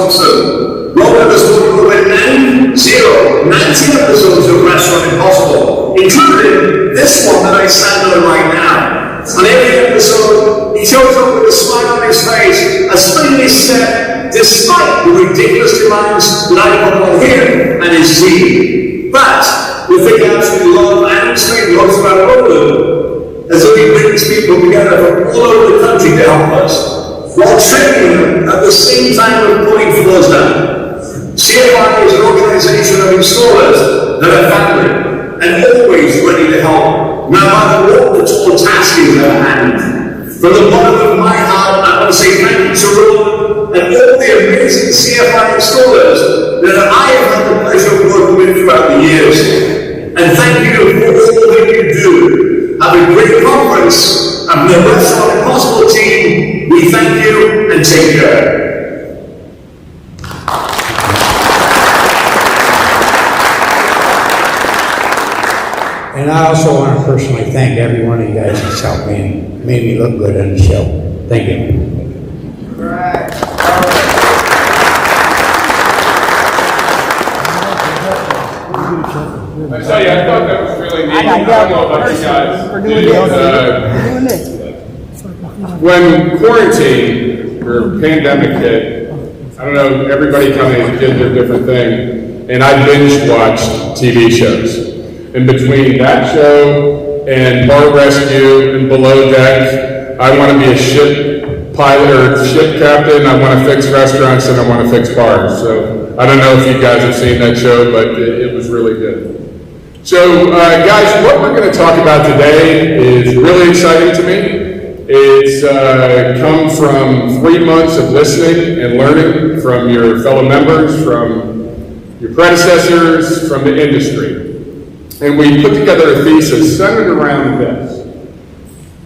Thompson. Roll episode number 90, 19 episodes of Restaurant Impossible, including this one that I stand on right now. On every episode, he shows up with a smile on his face, a spring in his step, despite the ridiculous demands that I put on him and his team. But with the absolute love and respect he talks about Roland, as though he brings people together from all over the country to help us, while training them at the same time of pulling floors down. CFI is an organization of installers that are family and always ready to help, no matter what the tall task is at hand. From the bottom of my heart, I want to say thank you to Roland and all the amazing CFI installers that I have had the pleasure of working with throughout the years. And thank you for all that you do. Have a great conference, and the Restaurant Impossible team, we thank you and take care. And I also want to personally thank every one of you guys that's helped me and made me look good on the show. Thank you. All right. I tell you, I thought that was really neat. I don't know about you guys. When quarantine or pandemic hit, I don't know, everybody kind of did their different thing, and I binge watched TV shows. In between that show and Bar Rescue and Below Deck, I want to be a ship pilot or ship captain. I want to fix restaurants and I want to fix bars. So I don't know if you guys have seen that show, but it was really good. So guys, what we're going to talk about today is really exciting to me. It's come from 3 months of listening and learning from your fellow members, from your predecessors, from the industry. And we put together a thesis centered around this.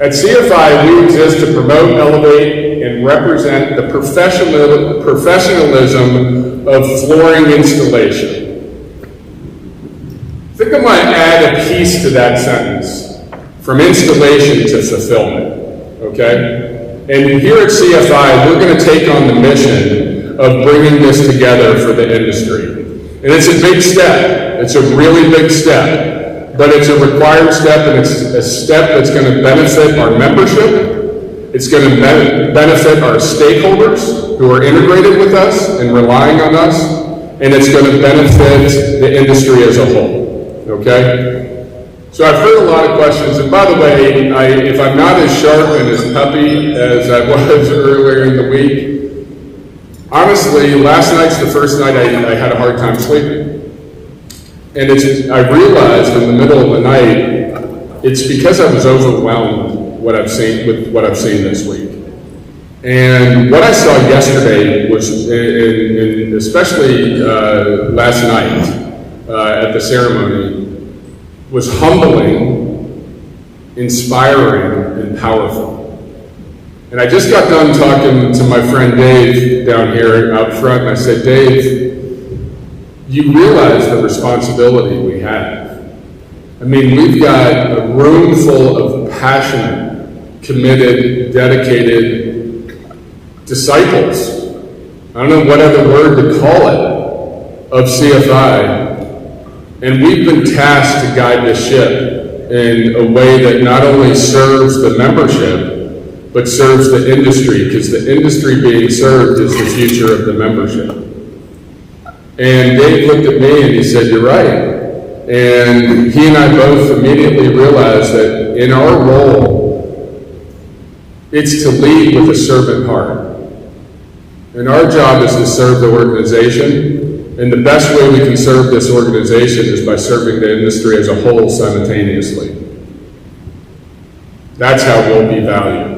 At CFI, we exist to promote, elevate, and represent the professionalism of flooring installation. I think I might add a piece to that sentence, from installation to fulfillment, okay? And here at CFI, we're going to take on the mission of bringing this together for the industry. And it's a big step. It's a really big step, but it's a required step, and it's a step that's going to benefit our membership. It's going to benefit our stakeholders who are integrated with us and relying on us, and it's going to benefit the industry as a whole, okay? So I've heard a lot of questions, and by the way, if I'm not as sharp and as peppy as I was earlier in the week, honestly, last night's the first night I had a hard time sleeping. And I realized in the middle of the night, it's because I was overwhelmed with what I've seen this week. And what I saw yesterday was, especially last night at the ceremony, was humbling, inspiring, and powerful. And I just got done talking to my friend Dave down here out front, and I said, Dave, you realize the responsibility we have. I mean, we've got a room full of passionate, committed, dedicated disciples. I don't know what other word to call it, of CFI. And we've been tasked to guide this ship in a way that not only serves the membership, but serves the industry, because the industry being served is the future of the membership. And Dave looked at me and he said, you're right. And he and I both immediately realized that in our role, it's to lead with a servant heart. And our job is to serve the organization. And the best way we can serve this organization is by serving the industry as a whole simultaneously. That's how we'll be valued.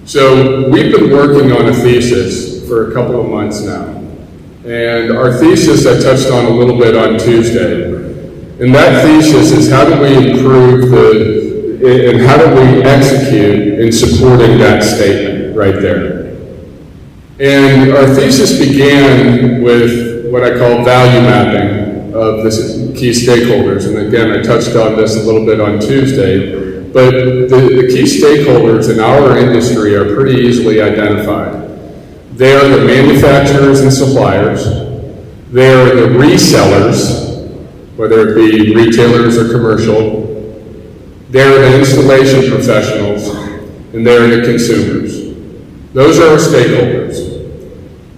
So we've been working on a thesis for a couple of months now. And our thesis I touched on a little bit on Tuesday. And that thesis is how do we improve and how do we execute in supporting that statement right there. And our thesis began with what I call value mapping of the key stakeholders. And again, I touched on this a little bit on Tuesday, but the key stakeholders in our industry are pretty easily identified. They are the manufacturers and suppliers. They are the resellers, whether it be retailers or commercial. They are the installation professionals, and they are the consumers. Those are our stakeholders.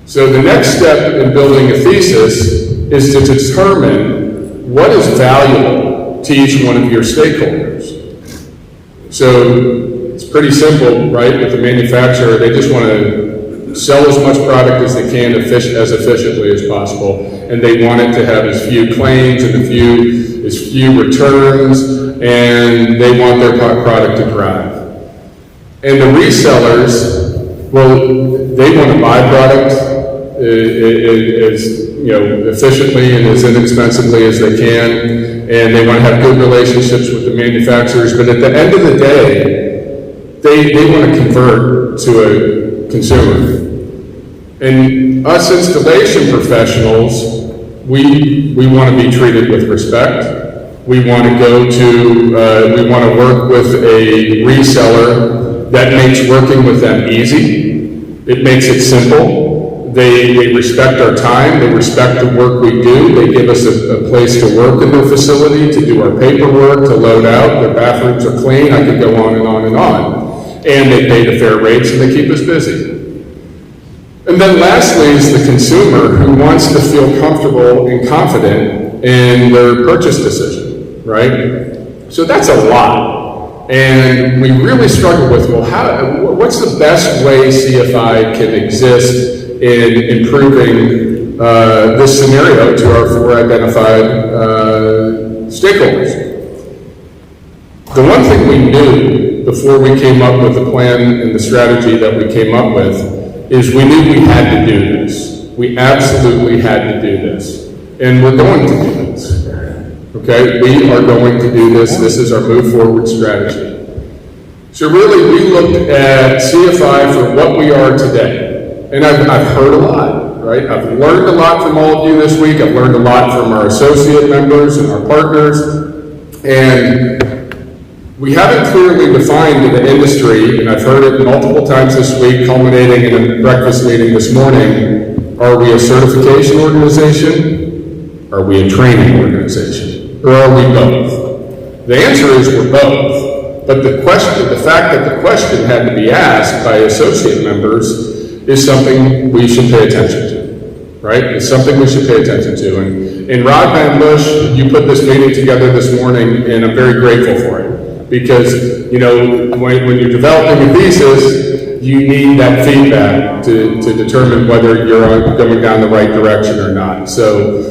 So the next step in building a thesis is to determine what is valuable to each one of your stakeholders. So it's pretty simple, right? With the manufacturer, they just want to sell as much product as they can as efficiently as possible, and they want it to have as few claims and as few returns, and they want their product to drive. And the resellers, well, they want to buy product as efficiently and as inexpensively as they can, and they want to have good relationships with the manufacturers. But at the end of the day, they want to convert to a consumer. And us installation professionals, we want to be treated with respect. We want to we want to work with a reseller that makes working with them easy. It makes it simple. They respect our time. They respect the work we do. They give us a place to work in their facility, to do our paperwork, to load out. Their bathrooms are clean. I could go on and on and on. And they pay the fair rates, and they keep us busy. And then lastly is the consumer, who wants to feel comfortable and confident in their purchase decision, right? So that's a lot. And we really struggle with, well, what's the best way CFI can exist in improving this scenario to our four identified stakeholders? The one thing we knew before we came up with the plan and the strategy that we came up with is we knew we had to do this. We absolutely had to do this. And we're going to do this. Okay? We are going to do this. This is our move forward strategy. So really, we looked at CFI for what we are today. And I've heard a lot, right? I've learned a lot from all of you this week. I've learned a lot from our associate members and our partners. And we haven't clearly defined in the industry, and I've heard it multiple times this week, culminating in a breakfast meeting this morning, are we a certification organization? Are we a training organization? Or are we both? The answer is we're both. But the fact that the question had to be asked by associate members is something we should pay attention to, right? It's something we should pay attention to. And Rod Van Bush, you put this meeting together this morning, and I'm very grateful for it. Because, when you're developing a thesis, you need that feedback to determine whether you're going down the right direction or not. So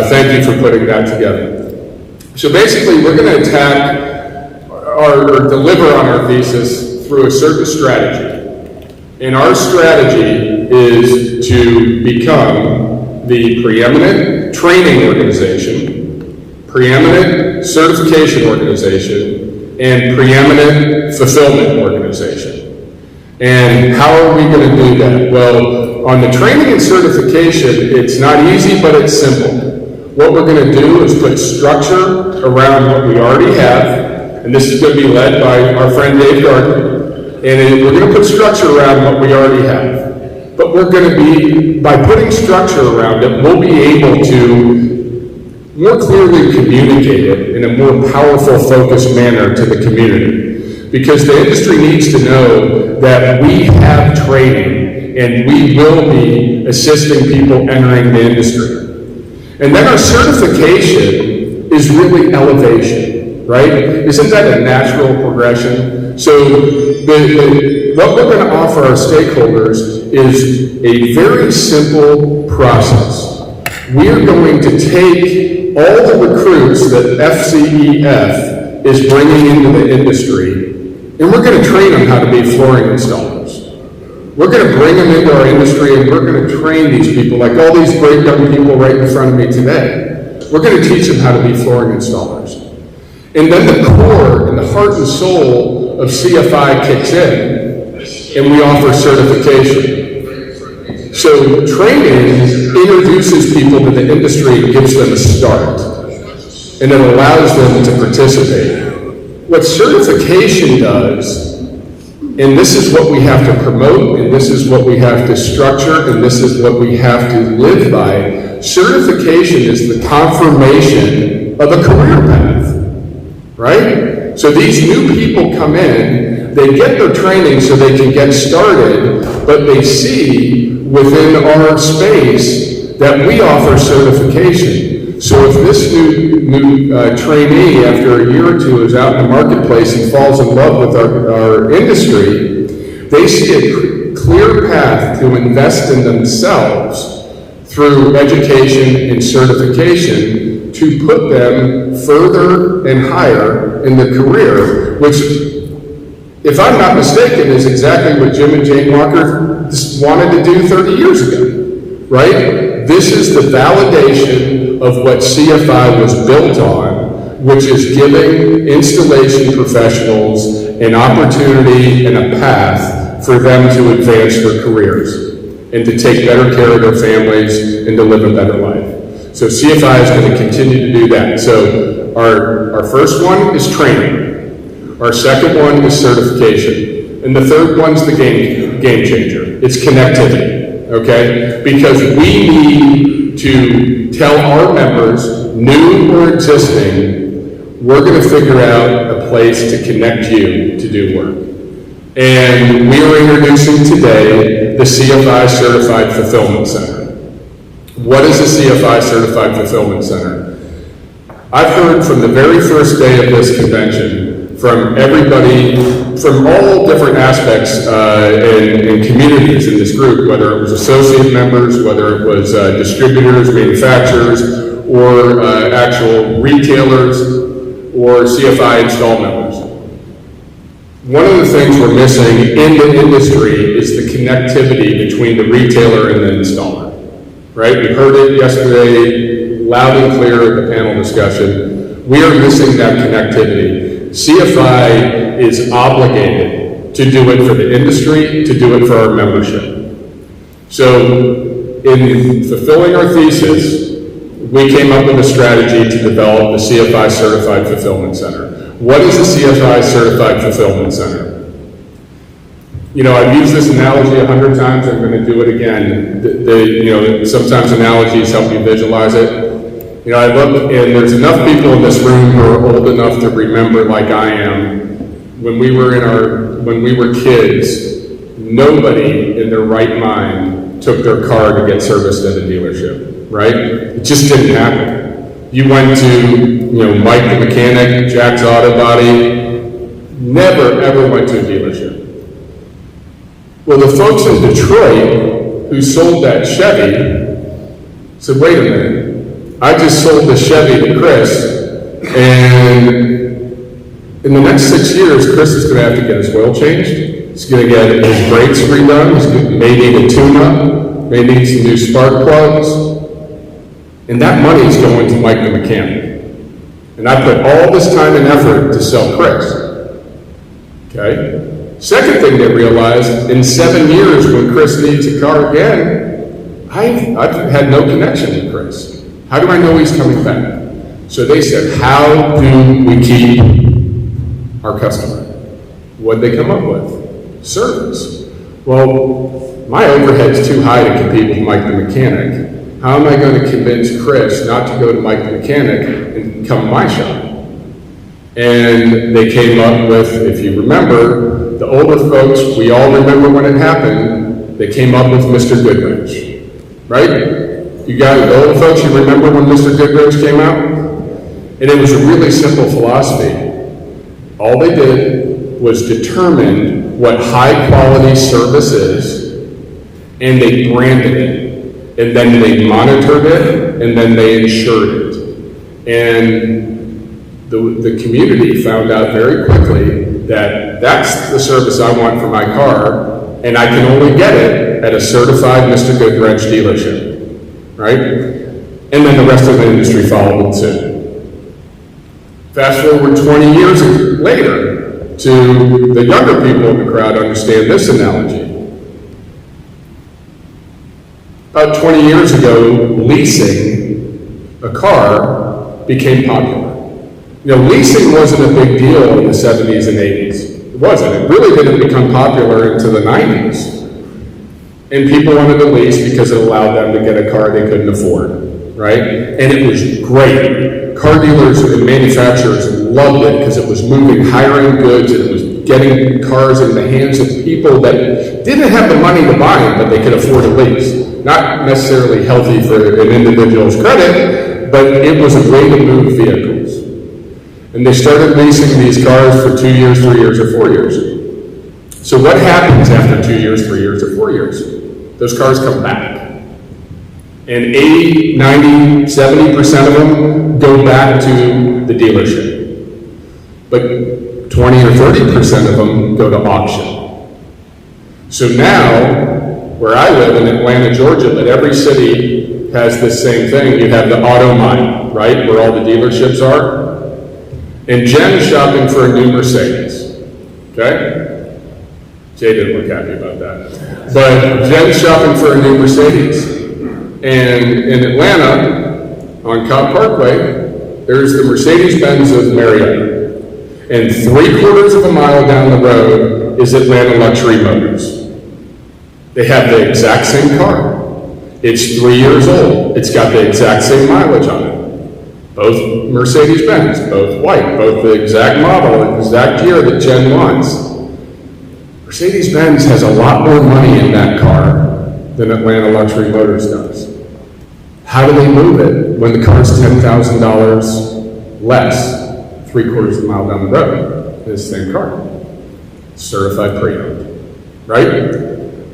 thank you for putting that together. So basically, we're going to attack or deliver on our thesis through a certain strategy. And our strategy is to become the preeminent training organization, preeminent certification organization, and preeminent fulfillment organization. And how are we going to do that? Well, on the training and certification, it's not easy, but it's simple. What we're going to do is put structure around what we already have, and this is going to be led by our friend Dave Gardner, and we're going to put structure around what we already have. But we're going to be, by putting structure around it, we'll be able to more clearly communicate it in a more powerful, focused manner to the community. Because the industry needs to know that we have training and we will be assisting people entering the industry. And then our certification is really elevation, right? Isn't that a natural progression? So what we're going to offer our stakeholders is a very simple process. We are going to take all the recruits that FCEF is bringing into the industry, and we're going to train them how to be flooring installers. We're going to bring them into our industry, and we're going to train these people, like all these great young people right in front of me today. We're going to teach them how to be flooring installers. And then the core and the heart and soul of CFI kicks in, and we offer certification. So training introduces people to the industry and gives them a start, and it allows them to participate. What certification does And this is what we have to promote, and this is what we have to structure, and this is what we have to live by. Certification is the confirmation of a career path, right? So these new people come in, they get their training so they can get started, but they see within our space that we offer certification. So if this new trainee, after a year or two, is out in the marketplace and falls in love with our industry, they see a clear path to invest in themselves through education and certification to put them further and higher in the career, which, if I'm not mistaken, is exactly what Jim and Jane Walker wanted to do 30 years ago, right? This is the validation of what CFI was built on, which is giving installation professionals an opportunity and a path for them to advance their careers and to take better care of their families and to live a better life. So CFI is going to continue to do that. So our first one is training. Our second one is certification. And the third one's the game changer. It's connectivity, okay? Because we need to tell our members, new or existing, we're going to figure out a place to connect you to do work. And we are introducing today the CFI Certified Fulfillment Center. What is the CFI Certified Fulfillment Center? I've heard from the very first day of this convention from everybody, from all different aspects and communities in this group, whether it was associate members, whether it was distributors, manufacturers, or actual retailers, or CFI install members. One of the things we're missing in the industry is the connectivity between the retailer and the installer, right? We heard it yesterday, loud and clear at the panel discussion. We are missing that connectivity. CFI is obligated to do it for the industry, to do it for our membership. So in fulfilling our thesis, we came up with a strategy to develop the CFI Certified Fulfillment Center. What is the CFI Certified Fulfillment Center? You know, I've used this analogy 100 times. I'm going to do it again. Sometimes analogies help you visualize it. You know, I look, and there's enough people in this room who are old enough to remember, like I am, when we were kids, nobody in their right mind took their car to get serviced at a dealership, right? It just didn't happen. You went to, Mike the mechanic, Jack's Auto Body, never ever went to a dealership. Well, the folks in Detroit who sold that Chevy said, wait a minute, I just sold the Chevy to Chris, and in the next 6 years, Chris is going to have to get his oil changed, he's going to get his brakes redone, he may need a tune-up, may need some new spark plugs, and that money is going to Mike the mechanic. And I put all this time and effort to sell Chris. Okay? Second thing they realized, in 7 years when Chris needs a car again, I've had no connection with Chris. How do I know he's coming back? So they said, how do we keep our customer? What did they come up with? Service. Well, my overhead's too high to compete with Mike the mechanic. How am I going to convince Chris not to go to Mike the mechanic and come to my shop? And they came up with, if you remember, the older folks, we all remember when it happened, they came up with Mr. Goodwrench, right? You guys, the older folks, you remember when Mr. Goodwrench came out? And it was a really simple philosophy. All they did was determine what high quality service is, and they branded it. And then they monitored it, and then they insured it. And the community found out very quickly that that's the service I want for my car, and I can only get it at a certified Mr. Goodwrench dealership, right? And then the rest of the industry followed it soon. Fast forward 20 years later, to the younger people in the crowd understand this analogy. About 20 years ago, leasing a car became popular. Leasing wasn't a big deal in the 70s and 80s. It wasn't. It really didn't become popular into the 90s. And people wanted to lease because it allowed them to get a car they couldn't afford, right? And it was great. Car dealers and manufacturers loved it because it was moving higher-end goods, and it was getting cars in the hands of people that didn't have the money to buy them, but they could afford a lease. Not necessarily healthy for an individual's credit, but it was a way to move vehicles. And they started leasing these cars for 2 years, 3 years, or 4 years. So what happens after 2 years, 3 years, or 4 years? Those cars come back. And 80, 90, 70% of them go back to the dealership. But 20 or 30% of them go to auction. So now, where I live in Atlanta, Georgia, but every city has this same thing. You have the auto mine, right, where all the dealerships are. And Jen's shopping for a new Mercedes, okay? Jay didn't look happy about that. But Jen's shopping for a new Mercedes. And in Atlanta, on Cobb Parkway, there's the Mercedes-Benz of Marietta. And 3/4 of a mile down the road is Atlanta Luxury Motors. They have the exact same car. It's 3 years old. It's got the exact same mileage on it. Both Mercedes-Benz, both white, both the exact model, the exact year that Jen wants. Mercedes-Benz has a lot more money in that car than Atlanta Luxury Motors does. How do they move it when the car's $10,000 less, 3/4 of a mile down the road? This same car, certified pre-owned, right?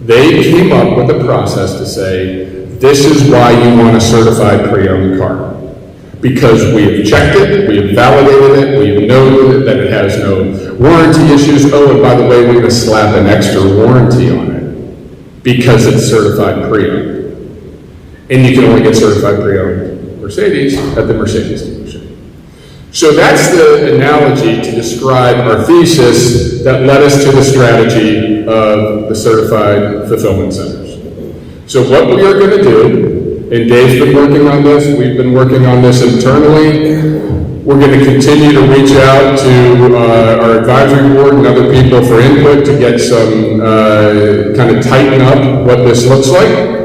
They came up with a process to say, this is why you want a certified pre-owned car. Because we have checked it, we have validated it, we have noted that it has no warranty issues. Oh, and by the way, we're going to slap an extra warranty on it because it's certified pre-owned. And you can only get certified pre-owned Mercedes at the Mercedes dealership. So that's the analogy to describe our thesis that led us to the strategy of the certified fulfillment centers. So what we are going to do, and Dave's been working on this, we've been working on this internally, we're going to continue to reach out to our advisory board and other people for input to get some, kind of tighten up what this looks like.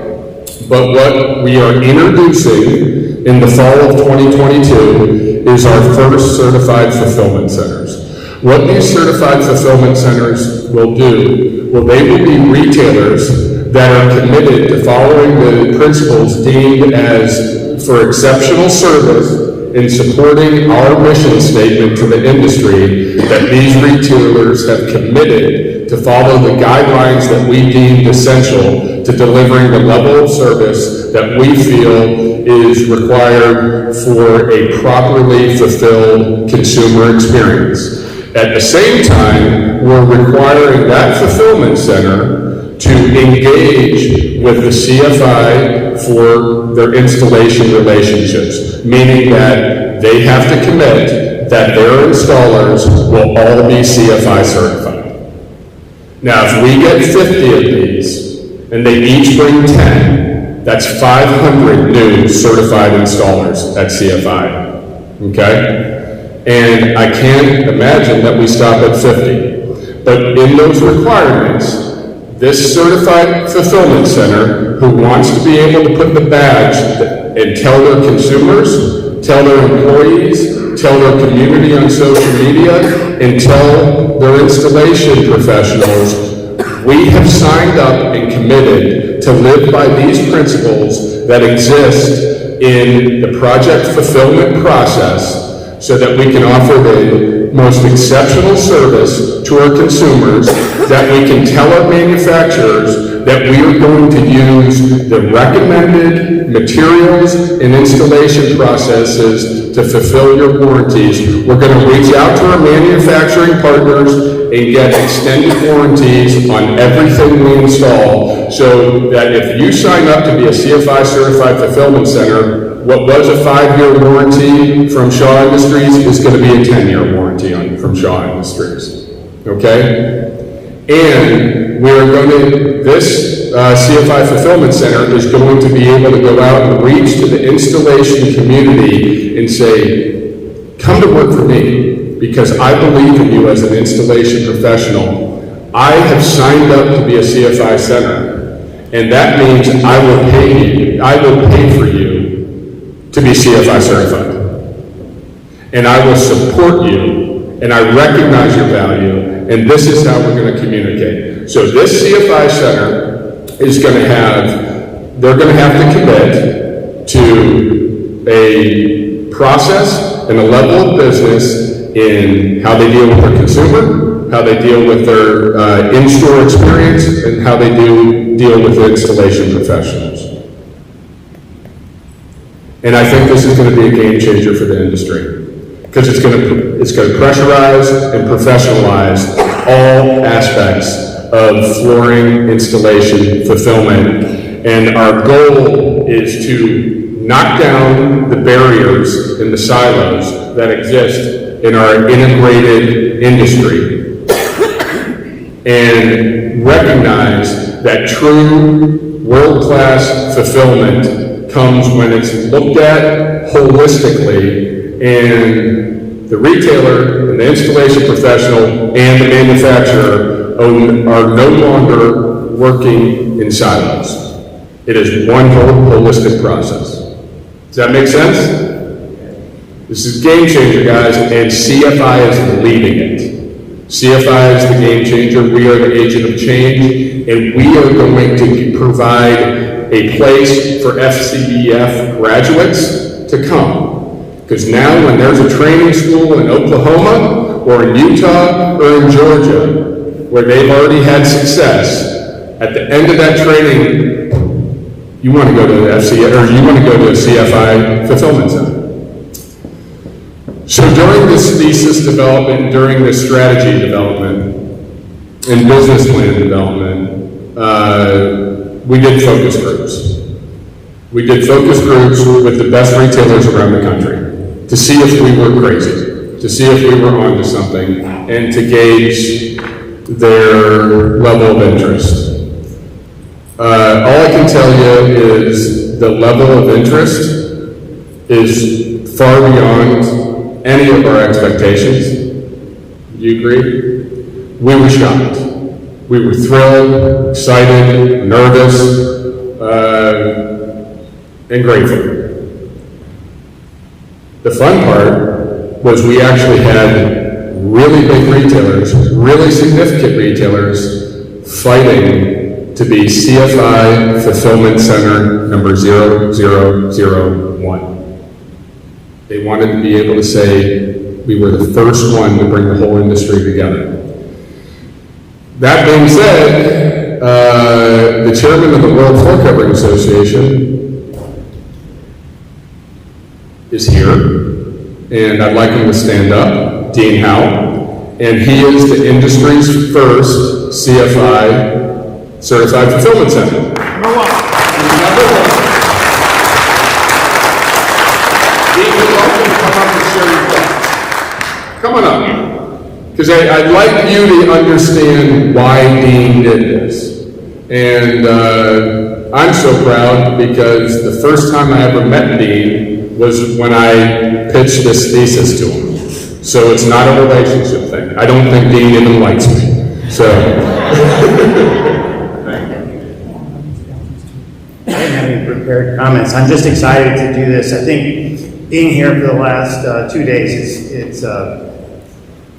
But what we are introducing in the fall of 2022 is our first certified fulfillment centers. What these certified fulfillment centers will do, they will be retailers that are committed to following the principles deemed as for exceptional service in supporting our mission statement to the industry, that these retailers have committed to follow the guidelines that we deemed essential to delivering the level of service that we feel is required for a properly fulfilled consumer experience. At the same time, we're requiring that fulfillment center to engage with the CFI for their installation relationships, meaning that they have to commit that their installers will all be CFI certified. Now, if we get 50 of these, and they each bring 10, that's 500 new certified installers at CFI, okay? And I can't imagine that we stop at 50. But in those requirements, this certified fulfillment center who wants to be able to put the badge and tell their consumers, tell their employees, tell their community on social media, and tell their installation professionals, we have signed up and committed to live by these principles that exist in the project fulfillment process so that we can offer the most exceptional service to our consumers, that we can tell our manufacturers that we are going to use the recommended materials and installation processes to fulfill your warranties. We're going to reach out to our manufacturing partners and get extended warranties on everything we install, so that if you sign up to be a CFI certified fulfillment center, what was a 5-year warranty from Shaw Industries is going to be a 10-year warranty from Shaw Industries, okay? And we're going to, this CFI fulfillment center is going to be able to go out and reach to the installation community and say, come to work for me. because I believe in you as an installation professional. I have signed up to be a CFI center, and that means I will pay for you to be CFI certified. And I will support you, and I recognize your value, and this is how we're going to communicate. So this CFI center is going to have, they're going to have to commit to a process and a level of business in how they deal with their consumer, how they deal with their in-store experience, and how they deal with the installation professionals. And I think this is going to be a game changer for the industry, because it's going to pressurize and professionalize all aspects of flooring, installation, fulfillment, and our goal is to knock down the barriers and the silos that exist in our integrated industry and recognize that true world-class fulfillment comes when it's looked at holistically, and the retailer and the installation professional and the manufacturer are no longer working in silos. It is one holistic process. Does that make sense? This is game changer, guys, and CFI is leading it. CFI is the game changer. We are the agent of change, and we are going to provide a place for FCBF graduates to come. Because now when there's a training school in Oklahoma or in Utah or in Georgia where they've already had success, at the end of that training, you want to go to the you want to go to a CFI fulfillment center. So during this thesis development, during this strategy development, and business plan development, we did focus groups. We did focus groups with the best retailers around the country to see if we were crazy, to see if we were onto something, and to gauge their level of interest. All I can tell you is the level of interest is far beyond any of our expectations. Do you agree? We were shocked. We were thrilled, excited, nervous, and grateful. The fun part was we actually had really big retailers, really significant retailers, fighting to be CFI Fulfillment Center number 0001. They wanted to be able to say we were the first one to bring the whole industry together. That being said, the chairman of the World Floor Covering Association is here, and I'd like him to stand up, Dean Howe, and he is the industry's first CFI Certified Fulfillment Center. Number one. Dean, you're welcome to come up and share your thoughts. Come on up. Because I'd like you to understand why Dean did this. And I'm so proud because the first time I ever met Dean was when I pitched this thesis to him. So it's not a relationship thing. I don't think Dean even likes me. So. Prepared comments. I'm just excited to do this. I think being here for the last 2 days, it's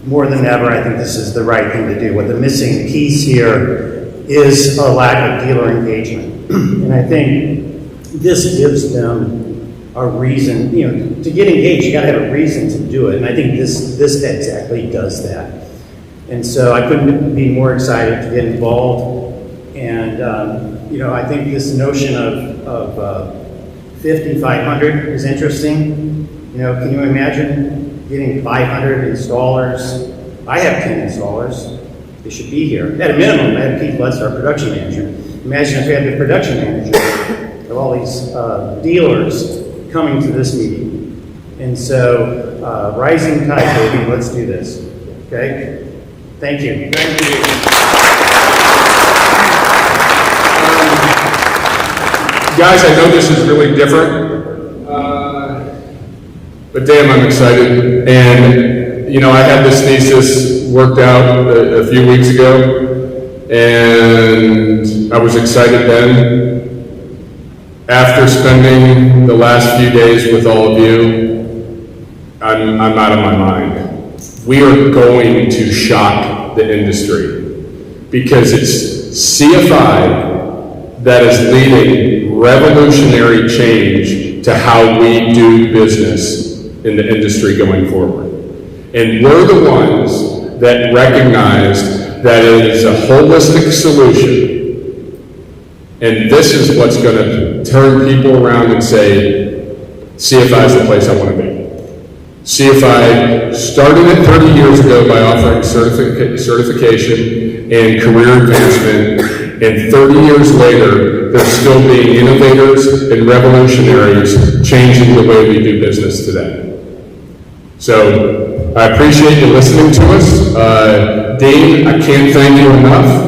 more than ever, I think this is the right thing to do. What the missing piece here is a lack of dealer engagement. And I think this gives them a reason, to get engaged, you gotta have a reason to do it. And I think this exactly does that. And so I couldn't be more excited to get involved. And I think this notion of 5,500 is interesting. Can you imagine getting 500 installers? I have 10 installers. They should be here. At a minimum, I have Keith Lutz, our production manager. Imagine if we had the production manager of all these dealers coming to this meeting. And so, rising tide, baby, let's do this. Okay? Thank you. Thank you. Guys, I know this is really different, but damn, I'm excited. And, I had this thesis worked out a few weeks ago, and I was excited then. After spending the last few days with all of you, I'm out of my mind. We are going to shock the industry because it's CFI that is leading revolutionary change to how we do business in the industry going forward. And we're the ones that recognized that it is a holistic solution. And this is what's going to turn people around and say, CFI is the place I want to be. CFI started it 30 years ago by offering certification and career advancement, and 30 years later, they're still being innovators and revolutionaries, changing the way we do business today. So, I appreciate you listening to us. Dean, I can't thank you enough.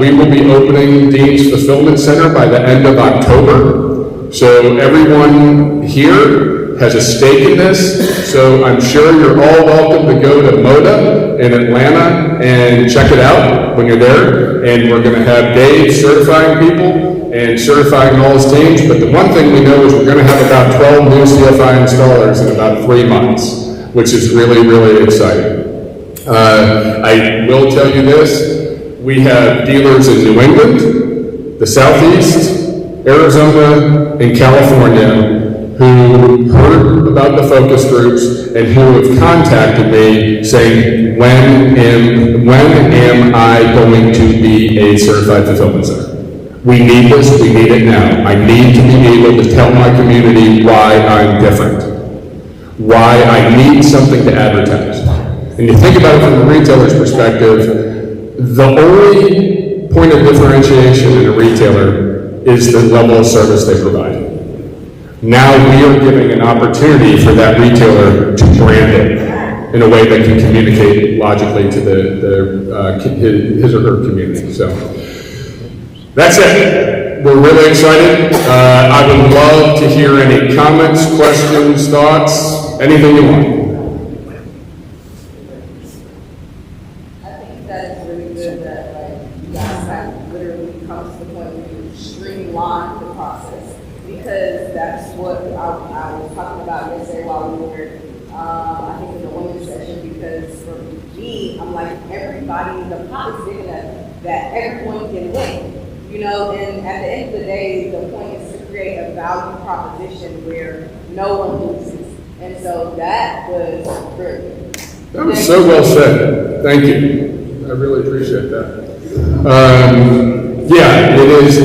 We will be opening Dean's Fulfillment Center by the end of October. So everyone here has a stake in this. So I'm sure you're all welcome to go to MODA in Atlanta and check it out when you're there. And we're going to have Dave certifying people and certifying all his teams. But the one thing we know is we're going to have about 12 new CFI installers in about 3 months, which is really, really exciting. I will tell you this. We have dealers in New England, the Southeast, Arizona, and California who heard about the focus groups and who have contacted me saying, when am I going to be a certified fulfillment center? We need this, we need it now. I need to be able to tell my community why I'm different, why I need something to advertise. And you think about it from the retailer's perspective, the only point of differentiation in a retailer is the level of service they provide. Now we are giving an opportunity for that retailer to brand it in a way that can communicate logically to his or her community. So that's it. We're really excited. I would love to hear any comments, questions, thoughts, anything you want. Because that's what I was talking about yesterday while we were, I think in the women's session, because for me, I'm like, everybody, the pot is big enough that everyone can win, and at the end of the day, the point is to create a value proposition where no one loses. And so that was brilliant. That was so well said. Thank you. I really appreciate that. Yeah, it is,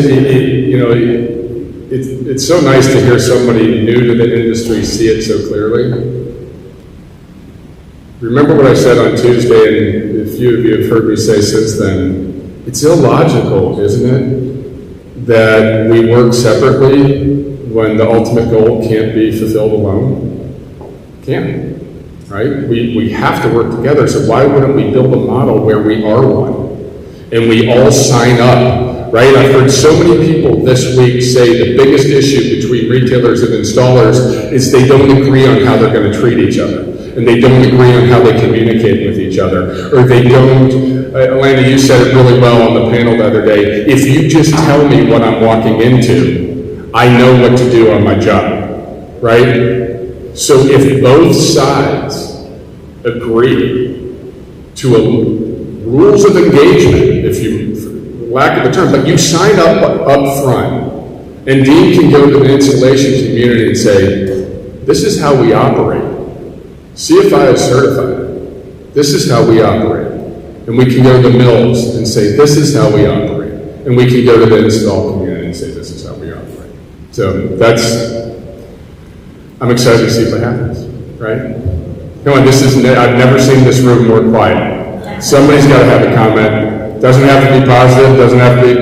it's so nice to hear somebody new to the industry see it so clearly. Remember what I said on Tuesday, and a few of you have heard me say since then, it's illogical, isn't it, that we work separately when the ultimate goal can't be fulfilled alone? Can't, right? We have to work together, so why wouldn't we build a model where we are one? And we all sign up, right? I've heard so many people this week say the biggest issue between retailers and installers is they don't agree on how they're going to treat each other. And they don't agree on how they communicate with each other. Or they don't, Elena, you said it really well on the panel the other day, if you just tell me what I'm walking into, I know what to do on my job, right? So if both sides agree to rules of engagement, if you, for lack of a term, but you sign up front, and Dean can go to the installation community and say, this is how we operate. CFI is certified. This is how we operate. And we can go to the mills and say, this is how we operate. And we can go to the install community and say, this is how we operate. So I'm excited to see what happens, right? No, and I've never seen this room more quiet. Somebody's got to have a comment. Doesn't have to be positive, doesn't have to be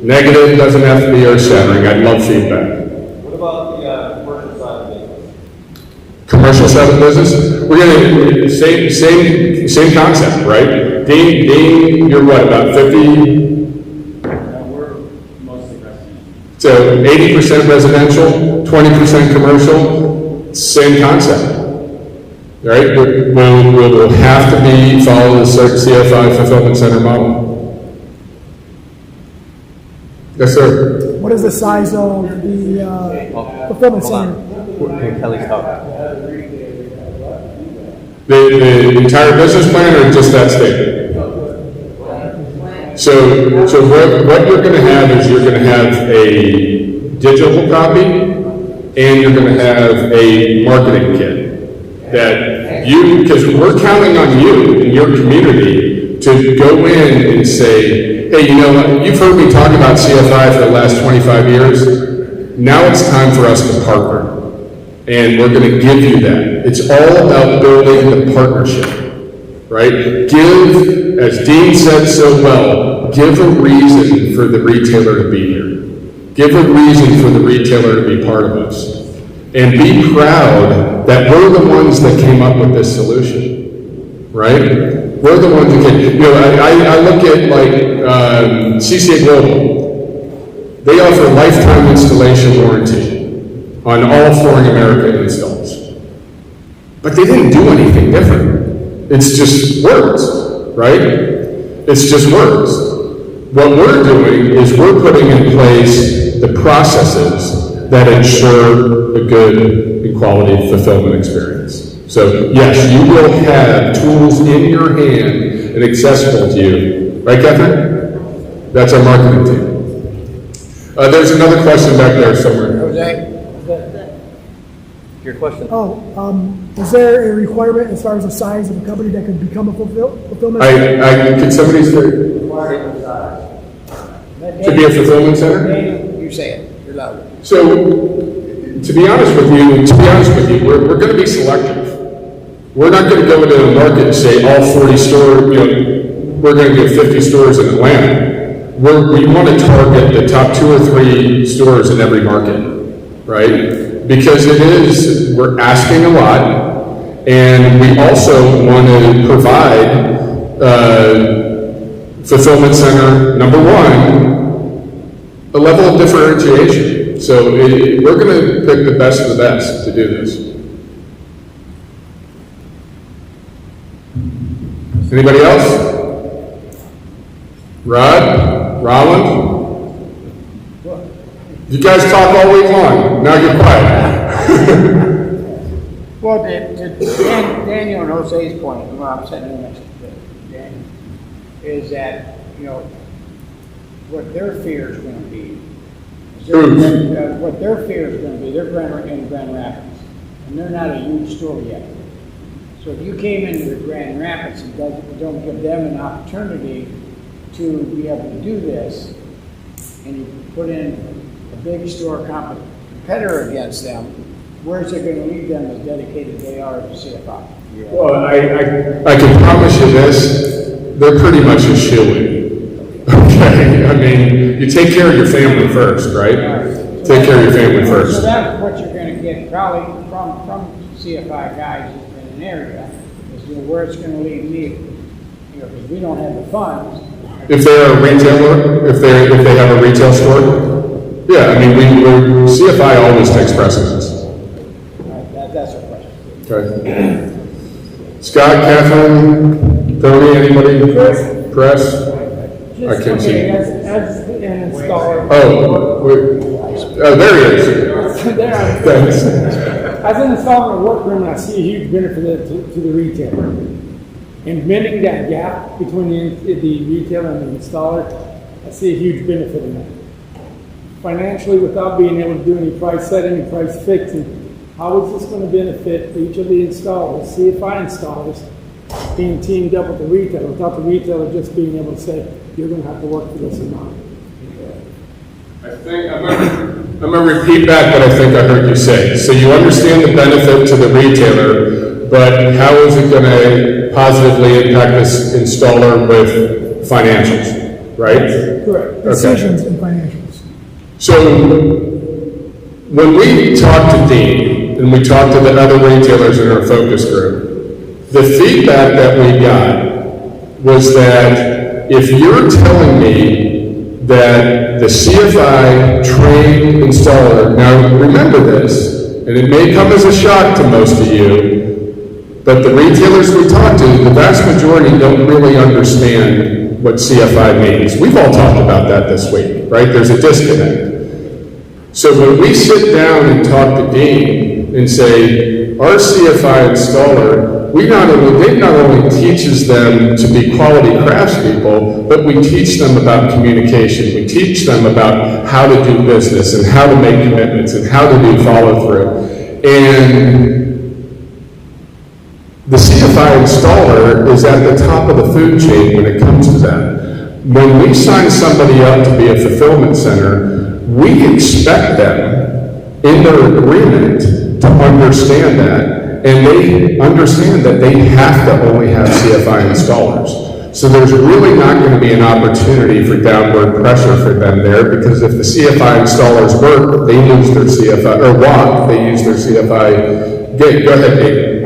negative, doesn't have to be earth-shattering. I'd love feedback. What about the commercial side of business? Commercial side of business? We're going to, same concept, right? Dean, you're what, about 50? We're mostly residential. So 80% residential, 20% commercial, same concept. right? We'll have to follow the CFI fulfillment center model. Yes, sir. What is the size of the fulfillment center? Kelly's talking. The entire business plan or just that statement? So what you're going to have is you're going to have a digital copy and you're going to have a marketing kit that because we're counting on you and your community to go in and say, hey, you know what, you've heard me talk about CFI for the last 25 years. Now it's time for us to partner. And we're going to give you that. It's all about building the partnership, right? Give, as Dean said so well, give a reason for the retailer to be here. Give a reason for the retailer to be part of us. And be proud that we're the ones that came up with this solution, right? We're the ones that came, I look at like CCA Global. They offer lifetime installation warranty on all Flooring America installs. But they didn't do anything different. It's just words, right? It's just words. What we're doing is we're putting in place the processes that ensure a good and quality fulfillment experience. So yes, you will have tools in your hand and accessible to you. Right, Catherine? That's our marketing team. There's another question back there somewhere. Jose? Your question? Is there a requirement as far as the size of a company that could become a fulfillment? Can somebody say? To be a fulfillment center? You say it. You're loud. So, to be honest with you, we're going to be selective. We're not going to go into the market and say all 40 stores, we're going to get 50 stores in Atlanta. We want to target the top 2 or 3 stores in every market, right? Because we're asking a lot, and we also want to provide fulfillment center, number 1, a level of differentiation. So we're going to pick the best of the best to do this. Anybody else? Rod? Roland? You guys talk all week long. Now you're quiet. Well, to Daniel and Jose's point, I'm sitting here next to Daniel, is that, what their fear is going to be. What their fear is going to be, they're in Grand Rapids, and they're not a huge store yet. So if you came into the Grand Rapids and don't give them an opportunity to be able to do this, and you put in a big store competitor against them, where's it going to leave them as dedicated they are to CFI? Well, I can promise you this, they're pretty much a shoo-in. Okay, I mean, you take care of your family first, right? Take care of your family first. So that's what you're going to get probably from CFI guys in an area, is where it's going to leave me, because we don't have the funds. If they're a retailer, if they have a retail store, yeah, I mean, CFI always takes precedence. That's our question. Okay. Scott, Catherine, Tony, anybody? Press? I can't see. As an installer. There he is. Thanks. As an installer of workroom, I see a huge benefit to the retailer. And mending that gap between the retailer and the installer, I see a huge benefit in that. Financially, without being able to do any price setting and price fixing, how is this going to benefit each of the installers, CFI installers, being teamed up with the retailer, without the retailer just being able to say, you're going to have to work for this amount? I think I'm going to repeat back what I think I heard you say. So you understand the benefit to the retailer, but how is it going to positively impact this installer with financials, right? Correct. Decisions and financials. So when we talked to Dean and we talked to the other retailers in our focus group, the feedback that we got was that if you're telling me that the CFI trained installer, now remember this, and it may come as a shock to most of you, But the retailers we talk to, the vast majority don't really understand what CFI means. We've all talked about that this week, right? There's a disconnect. So when we sit down and talk to Dean and say, our CFI installer, Dave not only teaches them to be quality craftspeople, but we teach them about communication. We teach them about how to do business and how to make commitments and how to do follow through. And the CFI installer is at the top of the food chain when it comes to that. When we sign somebody up to be a fulfillment center, we expect them in their agreement to understand that, and they understand that they have to only have CFI installers. So there's really not going to be an opportunity for downward pressure for them there, because if the CFI installers work, they lose their CFI, or walk, they use their CFI gig. Go ahead, Dave.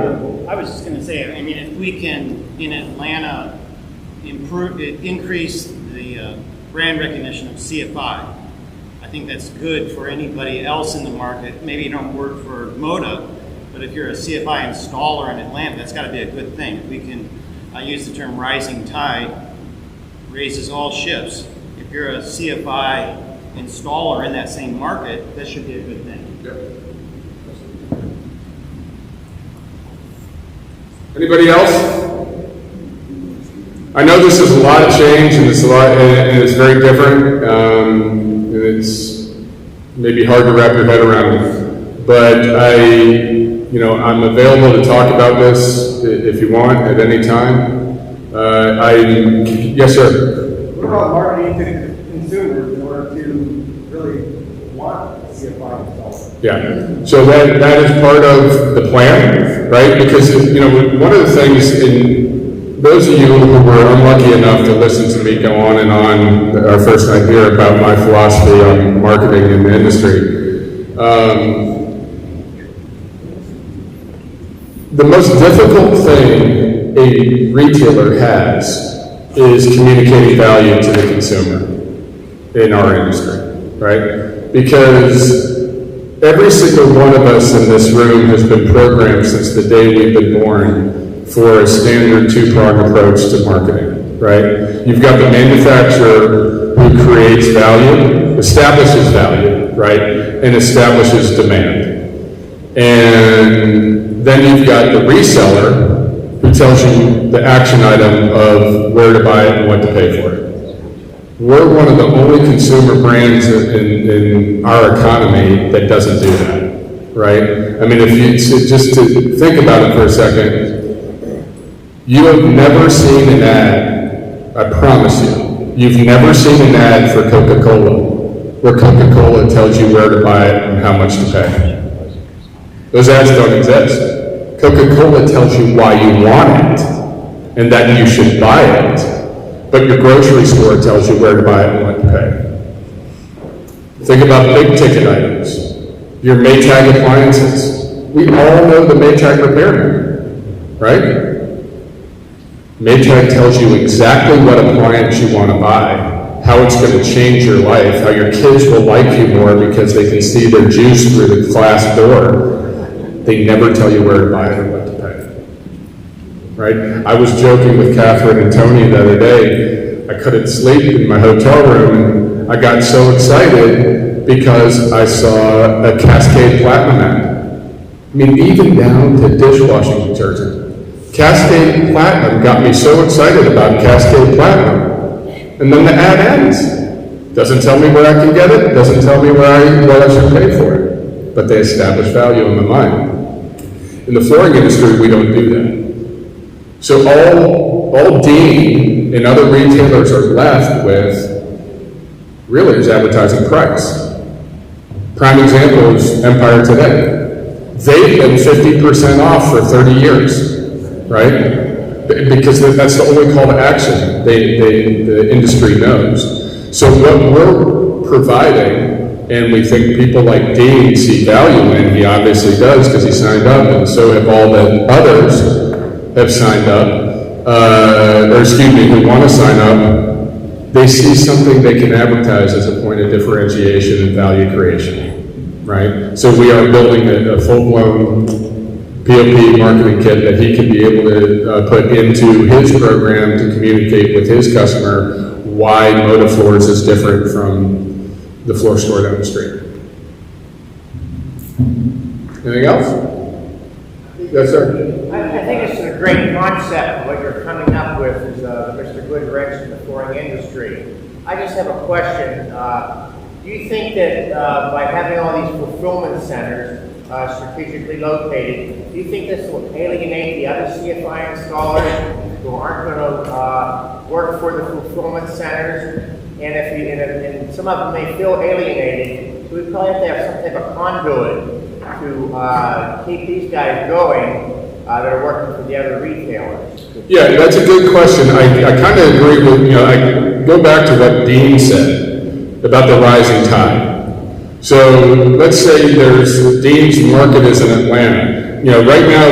I was just going to say, I mean, if we can, in Atlanta, increase the brand recognition of CFI, I think that's good for anybody else in the market. Maybe you don't work for Moda, but if you're a CFI installer in Atlanta, that's got to be a good thing. If we can, I use the term rising tide, raises all ships. If you're a CFI installer in that same market, that should be a good thing. Yep. Anybody else? I know this is a lot of change, and it's very different, and it's maybe hard to wrap your head around. But I'm available to talk about this if you want at any time. Yes, sir. What about marketing to consumers in order to really want CFI installers? Yeah, so that is part of the plan, right? Because, one of the things, those of you who were unlucky enough to listen to me go on and on our first night here about my philosophy on marketing in the industry, the most difficult thing a retailer has is communicating value to the consumer in our industry, right? Because every single one of us in this room has been programmed since the day we've been born for a standard two-pronged approach to marketing, right? You've got the manufacturer who creates value, establishes value, right? And establishes demand. And then you've got the reseller who tells you the action item of where to buy it and what to pay for it. We're one of the only consumer brands in our economy that doesn't do that, right? I mean, if you just to think about it for a second, you have never seen an ad, I promise you've never seen an ad for Coca-Cola where Coca-Cola tells you where to buy it and how much to pay. Those ads don't exist. Coca-Cola tells you why you want it and that you should buy it, but your grocery store tells you where to buy it and what to pay. Think about big ticket items. Your Maytag appliances. We all know the Maytag repairman, right? Maytag tells you exactly what appliance you want to buy, how it's going to change your life, how your kids will like you more because they can see their juice through the glass door. They never tell you where to buy it or what to pay, right? I was joking with Catherine and Tony the other day. I couldn't sleep in my hotel room. I got so excited because I saw a Cascade Platinum ad. I mean, even down to dishwashing detergent. Cascade Platinum got me so excited about Cascade Platinum. And then the ad ends. Doesn't tell me where I can get it, doesn't tell me what I should pay for it. But they establish value in my mind. In the flooring industry, we don't do that. So all Dean and other retailers are left with really is advertising price. Prime example is Empire Today. They've been 50% off for 30 years. Right? Because that's the only call to action the industry knows. So what we're providing, and we think people like Dean see value in, he obviously does because he signed up, and so have all the others have signed up, who want to sign up. They see something they can advertise as a point of differentiation and value creation, right? So we are building a full-blown POP marketing kit that he could be able to put into his program to communicate with his customer why Moda Floors is different from the floor store down the street. Anything else? Yes, sir. I think it's a great concept. What you're coming up with is Mr. Goodrich in the flooring industry. I just have a question. Do you think that by having all these fulfillment centers strategically located, do you think this will alienate the other CFI installers who aren't going to work for the fulfillment centers? And if you, and some of them may feel alienated, so we probably have to have some type of conduit to keep these guys going that are working for the other retailers. Yeah, that's a good question. I kind of agree with, I go back to what Dean said about the rising tide. So let's say Dean's market is in Atlanta. Right now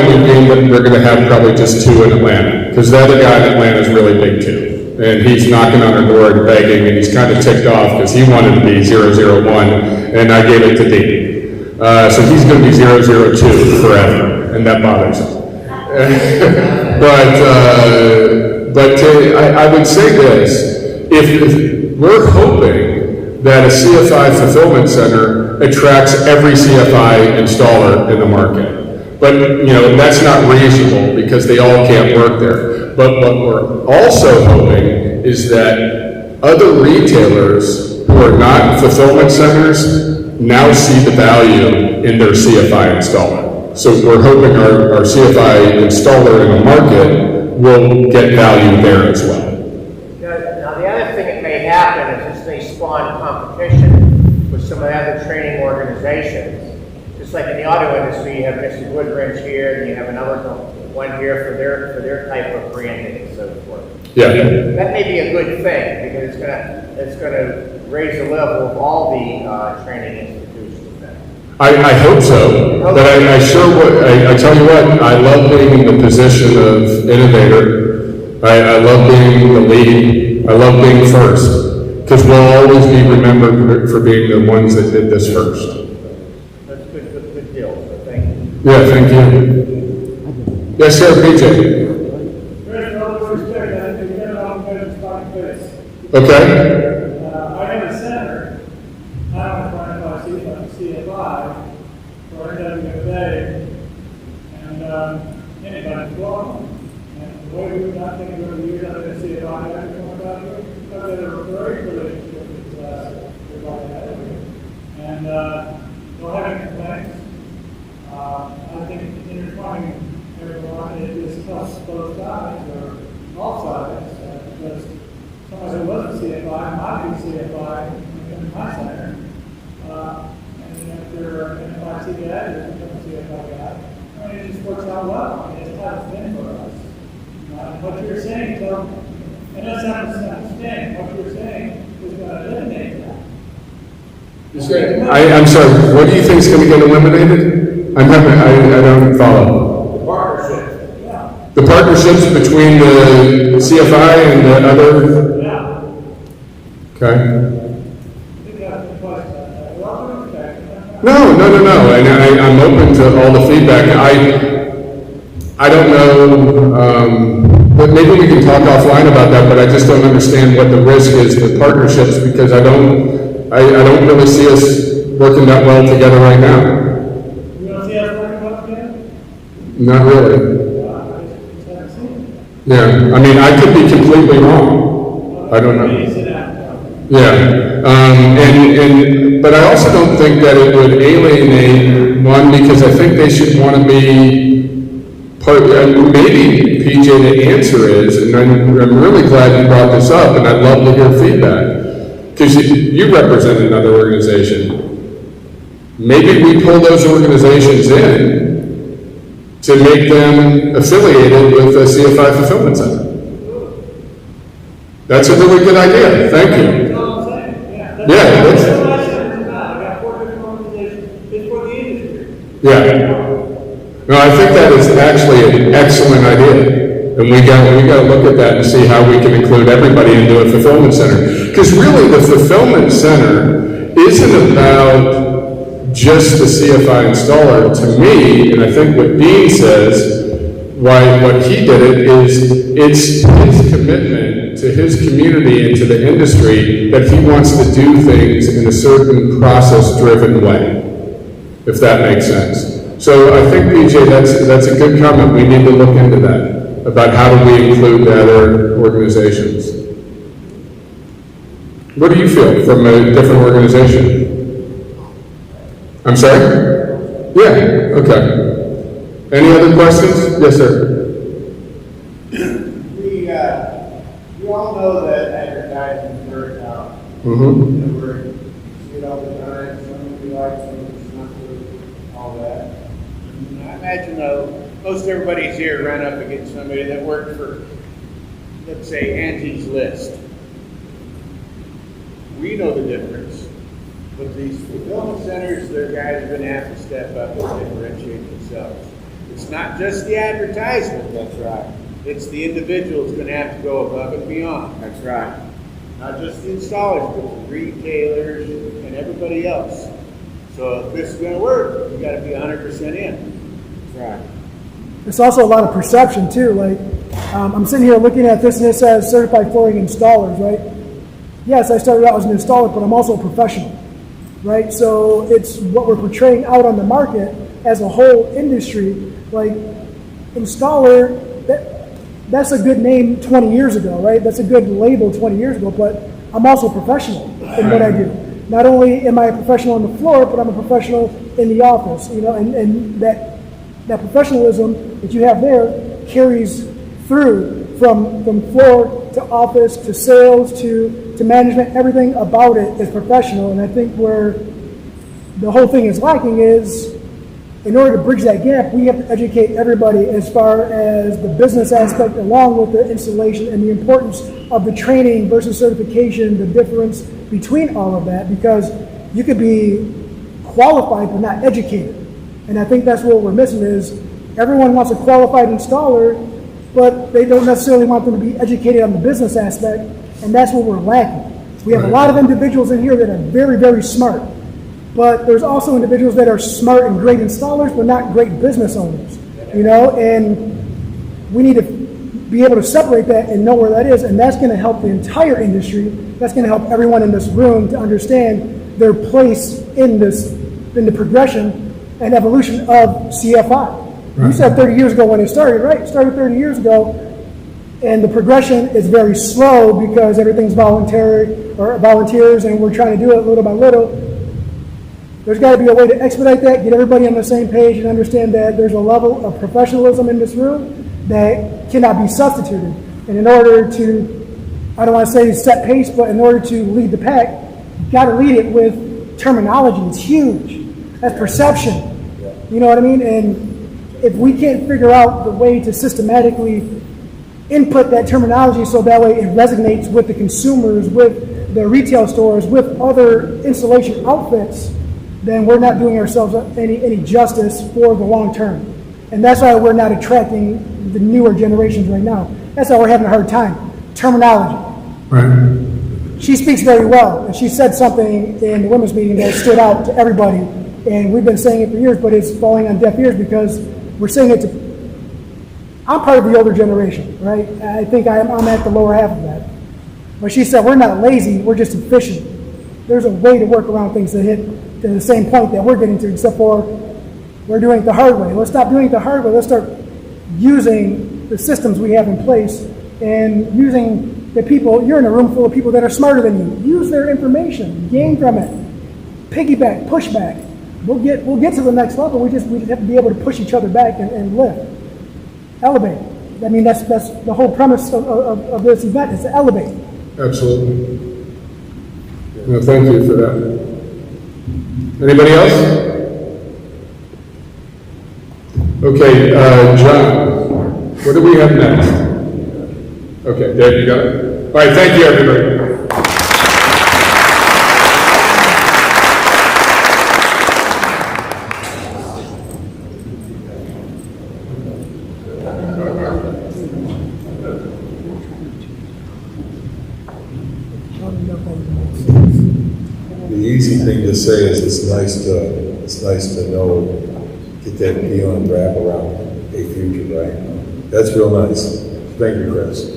we're going to have probably just 2 in Atlanta, because the other guy in Atlanta is really big too. And he's knocking on our door and begging, and he's kind of ticked off because he wanted to be 001, and I gave it to Dean. So he's going to be 002 forever, and that bothers him. But I would say this, if we're hoping that a CFI fulfillment center attracts every CFI installer in the market. But, that's not reasonable because they all can't work there. But what we're also hoping is that other retailers who are not fulfillment centers now see the value in their CFI installer. So we're hoping our CFI installer in the market will get value there as well. Now the other thing that may happen is this may spawn competition with some of the other training organizations. Just like in the auto industry, you have Mr. Woodwrench here, and you have another one here for their type of branding and so forth. Yeah. That may be a good thing because it's gonna raise the level of all the training institutions. I hope so, but I sure would. I tell you what, I love being in the position of innovator. I love being the lead. I love being first, because we'll always be remembered for being the ones that did this first. That's good deal. So thank you. Yeah, thank you. Yes, sir, PJ. Okay. I have a center. I don't want to find out CFI or NWFA, and anybody's welcome. And the way we've not taken over the years under the CFI, I don't know about it, but they have a very good relationship with everybody out here. And don't have any complaints. I think intertwining everyone, it helps both sides or all sides, because somebody who wasn't CFI might be CFI in my center. And if they're an NFIC guy, they're become a CFI guy. I mean, it just works out well. I mean, it's how it's been for us. What you're saying, though, and that's not misunderstanding, what you're saying is going to eliminate that. I'm sorry, what do you think is going to get eliminated? I don't follow. The partnership. Yeah. The partnerships between the CFI and the other? Yeah. Okay. I think that's the question. Welcome, okay. No, and I'm open to all the feedback. I don't know, but maybe we can talk offline about that, but I just don't understand what the risk is with partnerships, because I don't really see us working that well together right now. You don't see us working well together? Not really. Yeah, I mean, I could be completely wrong. I don't know. Yeah, but I also don't think that it would alienate one, because I think they should want to be part. Maybe PJ, the answer is, and I'm really glad you brought this up, and I'd love to hear feedback, because you represent another organization. Maybe we pull those organizations in to make them affiliated with the CFI Fulfillment Center. That's a really good idea. Thank you. Yeah, that's yeah. No, I think that is actually an excellent idea, and we got to look at that and see how we can include everybody into a fulfillment center. Because really, the fulfillment center isn't about just the CFI installer, to me, and I think what Dean says, why what he did it is it's his commitment to his community and to the industry that he wants to do things in a certain process-driven way, if that makes sense. So I think, BJ, that's a good comment. We need to look into that, about how do we include the other organizations. What do you feel from a different organization? I'm sorry? Yeah, okay. Any other questions? Yes, sir. We all know that advertising is very now. Mm-hmm. We're see it all the time. Some we like, some not so, all that. I imagine most everybody's here ran up against somebody that worked for, let's say, Angie's List. We know the difference. But these fulfillment centers, their guys are going to have to step up and differentiate themselves. It's not just the advertisement. That's right. It's the individual's going to have to go above and beyond. That's right. Not just the installers, but the retailers and everybody else. So if this is going to work, you got to be 100% in. That's right. It's also a lot of perception too. Like I'm sitting here looking at this and it says certified flooring installers, right? Yes, I started out as an installer, but I'm also a professional, right? So it's what we're portraying out on the market as a whole industry. Like installer, that's a good name 20 years ago, right? That's a good label 20 years ago, but I'm also a professional in what I do. Not only am I a professional on the floor, but I'm a professional in the office, you know, and that professionalism that you have there carries through from floor to office to sales to management. Everything about it is professional, and I think where the whole thing is lacking is, in order to bridge that gap, we have to educate everybody as far as the business aspect along with the installation and the importance of the training versus certification, the difference between all of that, because you could be qualified but not educated. And I think that's what we're missing is everyone wants a qualified installer, but they don't necessarily want them to be educated on the business aspect, and that's what we're lacking. We have a lot of individuals in here that are very, very smart. But there's also individuals that are smart and great installers, but not great business owners, you know, and we need to be able to separate that and know where that is, and that's going to help the entire industry. That's going to help everyone in this room to understand their place in the progression and evolution of CFI. Right. You said 30 years ago when it started, right? It started 30 years ago, and the progression is very slow because everything's voluntary or volunteers, and we're trying to do it little by little. There's got to be a way to expedite that, get everybody on the same page, and understand that there's a level of professionalism in this room that cannot be substituted. And in order to, I don't want to say set pace, but in order to lead the pack, you've got to lead it with terminology. It's huge. That's perception. You know what I mean? And if we can't figure out the way to systematically input that terminology so that way it resonates with the consumers, with the retail stores, with other installation outfits, then we're not doing ourselves any justice for the long term. And that's why we're not attracting the newer generations right now. That's why we're having a hard time. Terminology. Right. She speaks very well, and she said something in the women's meeting that stood out to everybody, and we've been saying it for years, but it's falling on deaf ears because we're saying it to, I'm part of the older generation, right? I think I'm at the lower half of that. But she said, we're not lazy, we're just efficient. There's a way to work around things that hit to the same point that we're getting to, except for we're doing it the hard way. Let's stop doing it the hard way. Let's start using the systems we have in place and using the people. You're in a room full of people that are smarter than you. Use their information, gain from it, piggyback, push back. We'll get to the next level. We just have to be able to push each other back and lift, elevate. I mean, that's the whole premise of this event is to elevate. Absolutely. Well, thank you for that. Anybody else? Okay, John, what do we have next? Okay, Dave, you got it? All right, thank you, everybody. The easy thing to say is it's nice to it's nice to know, get that feeling, wrap around a future, right? That's real nice. Thank you, Chris.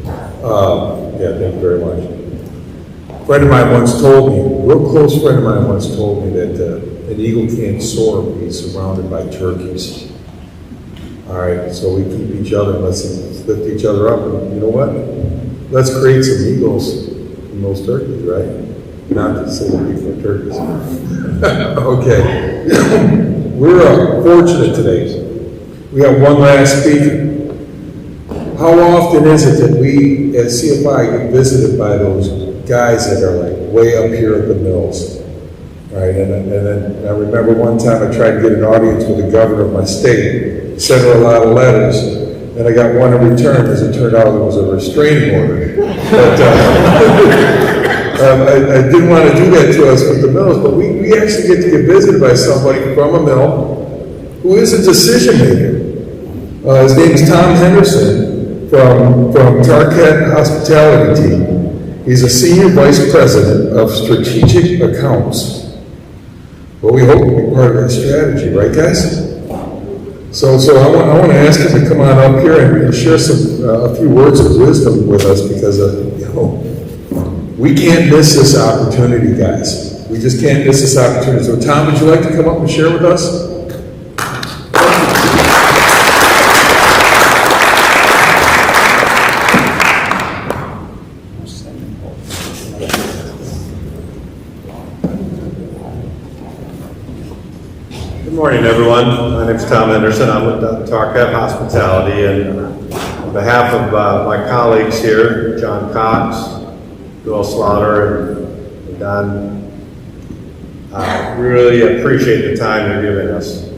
Yeah, thank you very much. A friend of mine once told me, a real close friend of mine once told me that an eagle can't soar if he's surrounded by turkeys. All right, so we keep each other, let's lift each other up, and you know what? Let's create some eagles from those turkeys, right? Not to say that people are turkeys. Okay. We're fortunate today. We have one last speaker. How often is it that we at CFI get visited by those guys that are like way up here at the mills? Right, and then I remember one time I tried to get an audience with the governor of my state, sent her a lot of letters, and I got one in return. As it turned out, it was a restraining order. But I didn't want to do that to us with the mills, but we actually get to get visited by somebody from a mill who is a decision maker. His name is Tom Henderson from Target Hospitality Team. He's a senior vice president of strategic accounts. Well, we hope to be part of that strategy, right, guys? So I want to ask him to come on up here and share a few words of wisdom with us, because we can't miss this opportunity, guys. We just can't miss this opportunity. So, Tom, would you like to come up and share with us? Good morning, everyone. My name is Tom Henderson. I'm with Target Hospitality, and on behalf of my colleagues here, John Cox, Bill Slaughter, and Don, I really appreciate the time you're giving us.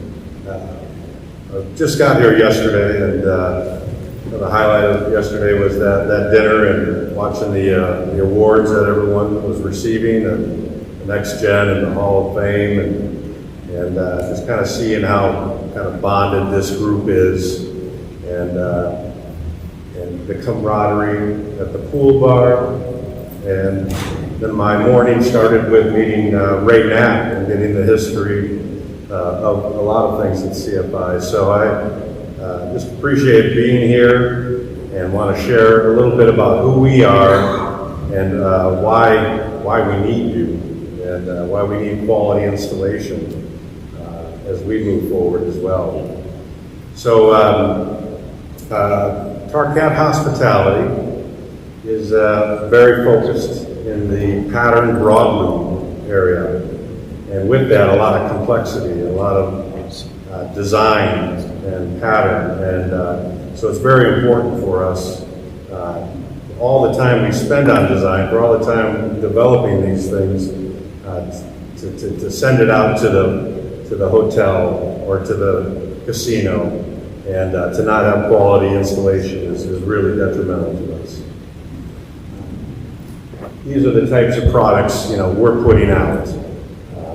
I just got here yesterday, and the highlight of yesterday was that dinner and watching the awards that everyone was receiving, the Next Gen and the Hall of Fame, and just kind of seeing how kind of bonded this group is, and the camaraderie at the pool bar. And then my morning started with meeting Ray Knapp and getting the history of a lot of things at CFI. So I just appreciate being here and want to share a little bit about who we are and why we need you, and why we need quality installation as we move forward as well. So Target Hospitality is very focused in the pattern broadloom area, and with that a lot of complexity, a lot of design and pattern, and so it's very important for us, all the time we spend on design, for all the time developing these things, to send it out to the hotel or to the casino, and to not have quality installation is really detrimental to us. These are the types of products we're putting out.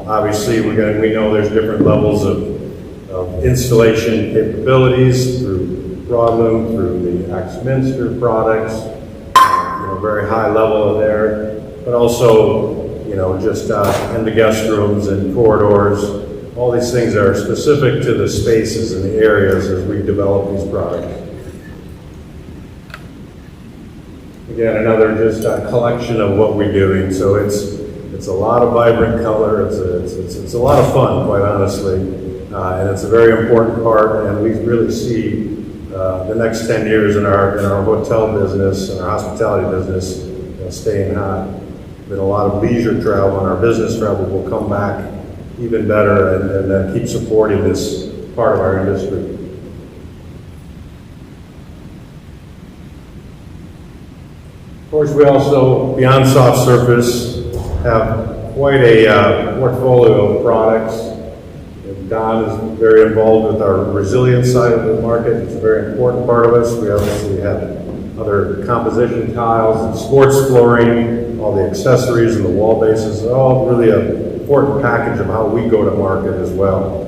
Obviously, we know there's different levels of installation capabilities through broadloom, through the Axminster products, very high level there, but also just in the guest rooms and corridors. All these things are specific to the spaces and the areas as we develop these products. Again, another just collection of what we're doing. So it's a lot of vibrant color. It's a lot of fun, quite honestly, and it's a very important part. And we really see the next 10 years in our hotel business and our hospitality business staying hot. Been a lot of leisure travel, and our business travel will come back even better, and keep supporting this part of our industry. Of course, we also, beyond soft surface, have quite a portfolio of products. And Don is very involved with our resilient side of the market. It's a very important part of us. We obviously have other composition tiles and sports flooring, all the accessories and the wall bases, all really an important package of how we go to market as well.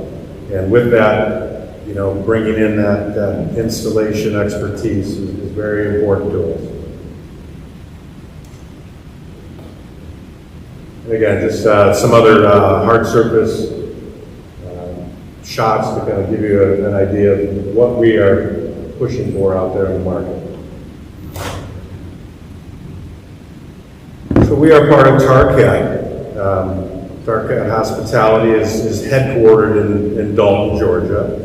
And with that, bringing in that installation expertise is very important to us. And again, just some other hard surface shots to kind of give you an idea of what we are pushing for out there in the market. So we are part of Tarcat. Tarcat Hospitality is headquartered in Dalton, Georgia.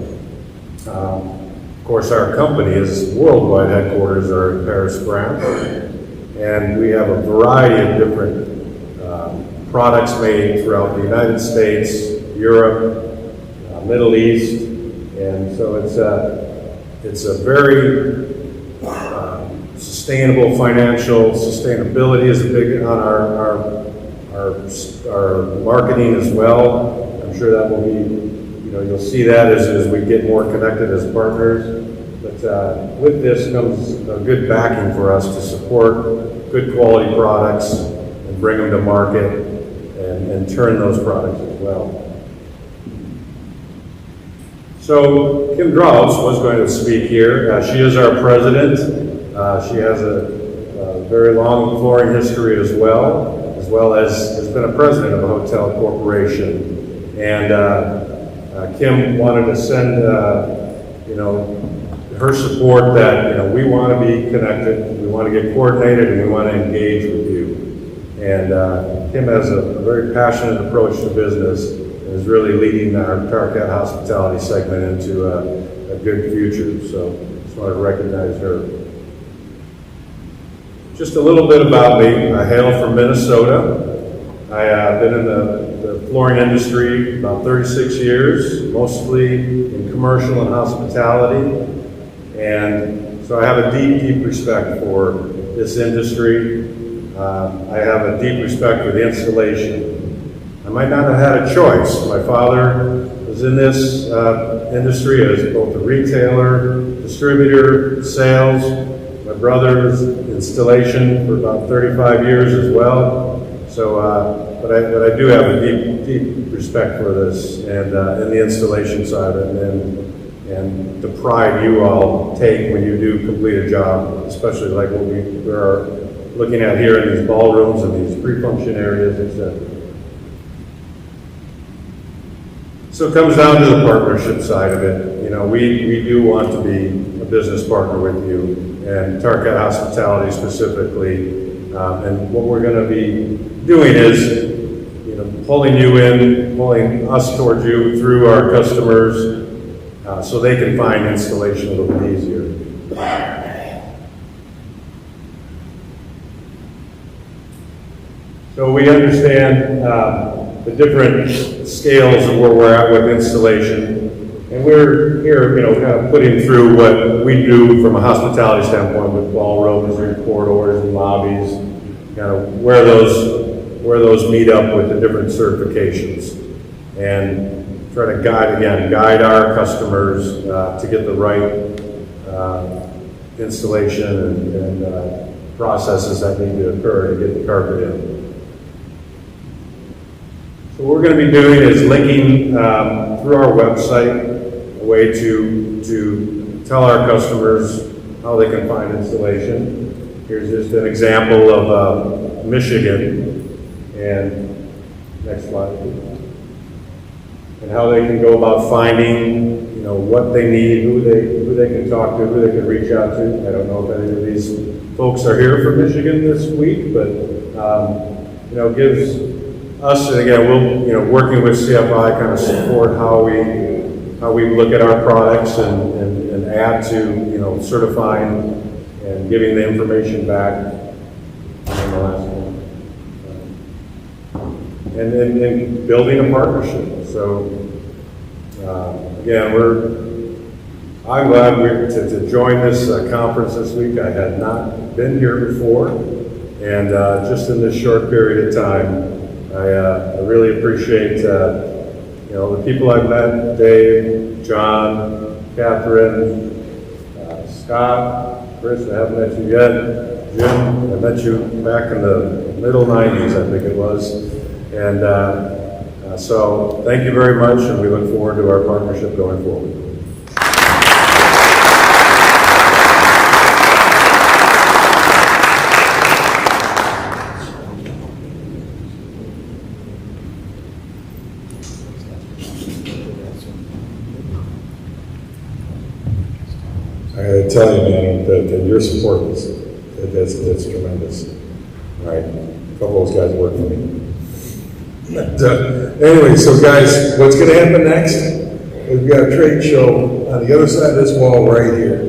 Of course, our company is worldwide headquarters are in Paris, France, and we have a variety of different products made throughout the United States, Europe, Middle East, and so it's a very sustainable financial sustainability is big on our marketing as well. I'm sure that will be, you'll see that as we get more connected as partners. But with this comes a good backing for us to support good quality products and bring them to market and turn those products as well. So Kim Draus was going to speak here. She is our president. She has a very long flooring history as well as has been a president of a hotel corporation. And Kim wanted to send, her support that, we want to be connected, we want to get coordinated, and we want to engage with you. And Kim has a very passionate approach to business and is really leading our Tarcat Hospitality segment into a good future. So just want to recognize her. Just a little bit about me. I hail from Minnesota. I've been in the flooring industry about 36 years, mostly in commercial and hospitality. And so I have a deep, deep respect for this industry. I have a deep respect for the installation. I might not have had a choice. My father was in this industry as both a retailer, distributor, sales. My brother's installation for about 35 years as well. So, but I do have a deep, deep respect for this and the installation side and the pride you all take when you do complete a job, especially like what we are looking at here in these ballrooms and these pre-function areas, etc. So it comes down to the partnership side of it. We do want to be a business partner with you, and Tarcat Hospitality specifically. And what we're going to be doing is, pulling you in, pulling us towards you through our customers, so they can find installation a little bit easier. So we understand the different scales of where we're at with installation, and we're here, kind of putting through what we do from a hospitality standpoint with ballrooms and corridors and lobbies, kind of where those meet up with the different certifications, and try to guide our customers to get the right installation and processes that need to occur to get the carpet in. So what we're going to be doing is linking through our website a way to tell our customers how they can find installation. Here's just an example of Michigan, and next slide, please. And how they can go about finding, what they need, who they can talk to, who they can reach out to. I don't know if any of these folks are here from Michigan this week, but gives us, and again, working with CFI, kind of support how we look at our products and add to, certifying and giving the information back. And the last one. And then building a partnership. So again, I'm glad to join this conference this week. I had not been here before, and just in this short period of time, I really appreciate the people I've met: Dave, John, Catherine, Scott, Chris. I haven't met you yet. Jim, I met you back in the middle '90s, I think it was, and. So thank you very much, and we look forward to our partnership going forward. I gotta tell you, man, that your support that's tremendous. All right, a couple of those guys work for me. But, anyway, so guys, what's gonna happen next? We've got a trade show on the other side of this wall right here.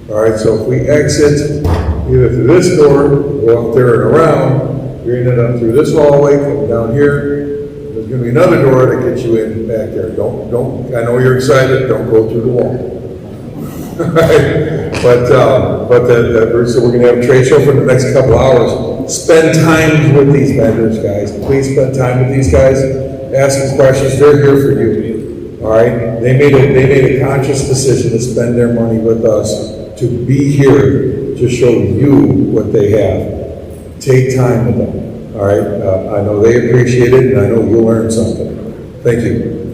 All right, so if we exit either through this door, go up there and around, you're gonna end up through this hallway, come down here. There's gonna be another door that gets you in back there. Don't, I know you're excited, don't go through the wall. Right? So we're gonna have a trade show for the next couple hours. Spend time with these vendors, guys. Please spend time with these guys. Ask them questions. They're here for you. All right. They made a conscious decision to spend their money with us to be here to show you what they have. Take time with them. All right. I know they appreciate it, and I know you'll learn something. Thank you.